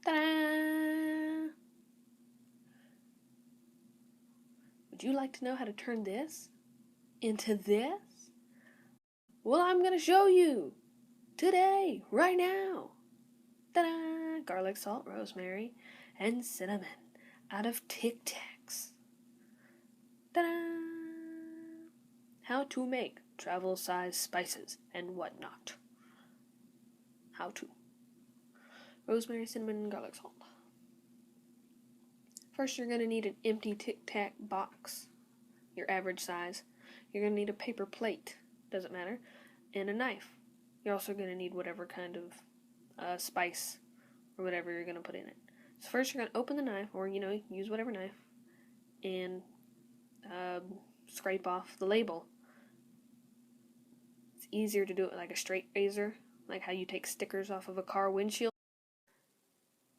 Ta-da! Would you like to know how to turn this into this? Well, I'm going to show you today, right now. Ta-da! Garlic, salt, rosemary, and cinnamon out of Tic Tacs. Ta-da! How to make travel-size spices and whatnot. How to. Rosemary, cinnamon, and garlic salt. First, you're going to need an empty Tic Tac box, your average size. You're going to need a paper plate, doesn't matter, and a knife. You're also going to need whatever kind of spice or whatever you're going to put in it. So first, you're going to open the knife, or use whatever knife, and scrape off the label. It's easier to do it like a straight razor, like how you take stickers off of a car windshield.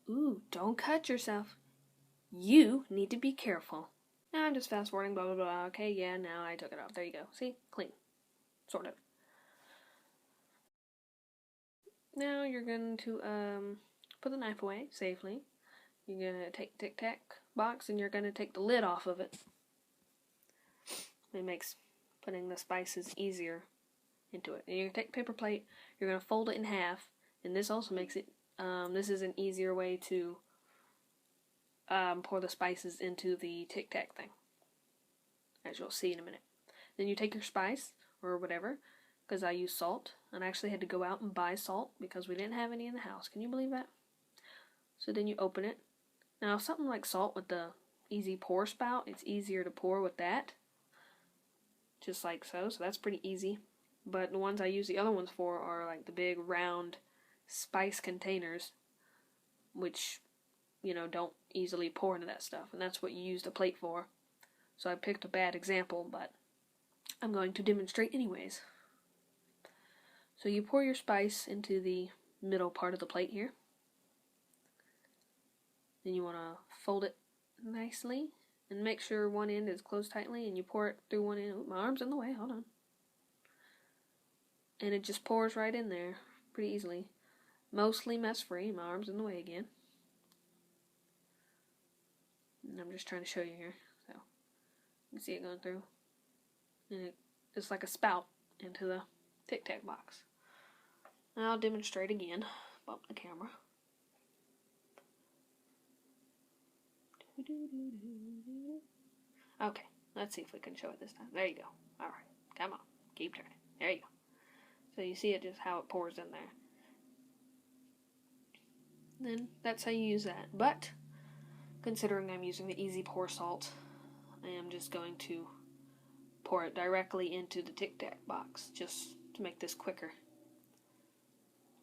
Ooh, don't cut yourself. You need to be careful. Now I'm just fast forwarding, blah blah blah. Okay, yeah, now I took it off. There you go. See? Clean. Sort of. Now you're going to put the knife away safely. You're going to take the Tic Tac box and you're going to take the lid off of it. It makes putting the spices easier into it. And you're going to take a paper plate, you're going to fold it in half, and this also makes it, this is an easier way to pour the spices into the Tic Tac thing, as you'll see in a minute. Then you take your spice, or whatever, because I use salt, and I actually had to go out and buy salt because we didn't have any in the house. Can you believe that? So then you open it. Now something like salt with the easy pour spout, it's easier to pour with that, just like so that's pretty easy. But the ones I use the other ones for are like the big round spice containers, which don't easily pour into that stuff, and that's what you use the plate for. So I picked a bad example, but I'm going to demonstrate anyways. So you pour your spice into the middle part of the plate here. Then you want to fold it nicely and make sure one end is closed tightly, and you pour it through one end. Ooh, my arm's in the way, hold on. And it just pours right in there pretty easily. Mostly mess free. My arm's in the way again. And I'm just trying to show you here, so you can see it going through. And it's like a spout into the Tic Tac box. Now I'll demonstrate again. Bump the camera. Okay, let's see if we can show it this time. There you go. Alright, come on. Keep turning. There you go. So you see it just how it pours in there. Then that's how you use that. But considering I'm using the easy pour salt, I am just going to pour it directly into the Tic Tac box, just to make this quicker,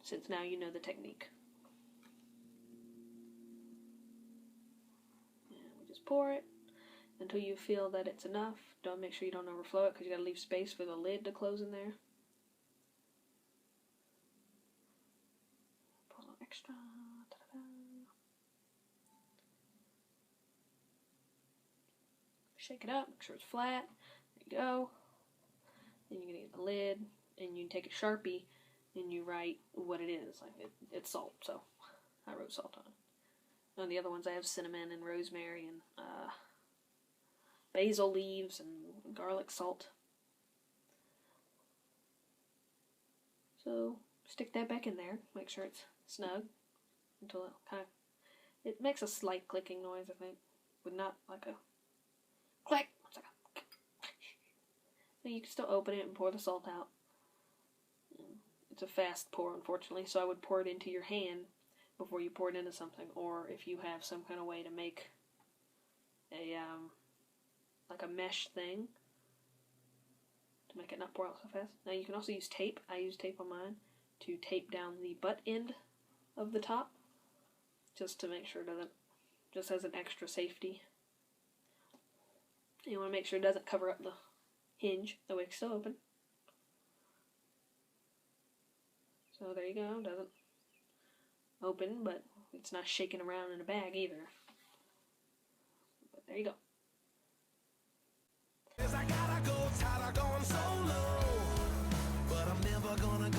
since now you know the technique. And we just pour it until you feel that it's enough. Don't make sure you don't overflow it, because you got to leave space for the lid to close in there. Pour a little extra. Ta-da-da. Shake it up, make sure it's flat. There you go. Then you're going to get the lid, and you take a Sharpie, and you write what it is. Like it's salt, so I wrote salt on it. On the other ones I have cinnamon and rosemary and basil leaves and garlic salt. So stick that back in there, make sure it's snug until it makes a slight clicking noise, I think, but not like a click. It's like a so you can still open it and pour the salt out. It's a fast pour, unfortunately, so I would pour it into your hand before you pour it into something, or if you have some kind of way to make a like a mesh thing to make it not pour out so fast. Now you can also use tape. I use tape on mine to tape down the butt end of the top, just to make sure it doesn't, just as an extra safety. You want to make sure it doesn't cover up the hinge, that way it's still open. So there you go, doesn't open, but it's not shaking around in a bag either. But there you go. I gotta go, tired of going solo, but I'm never gonna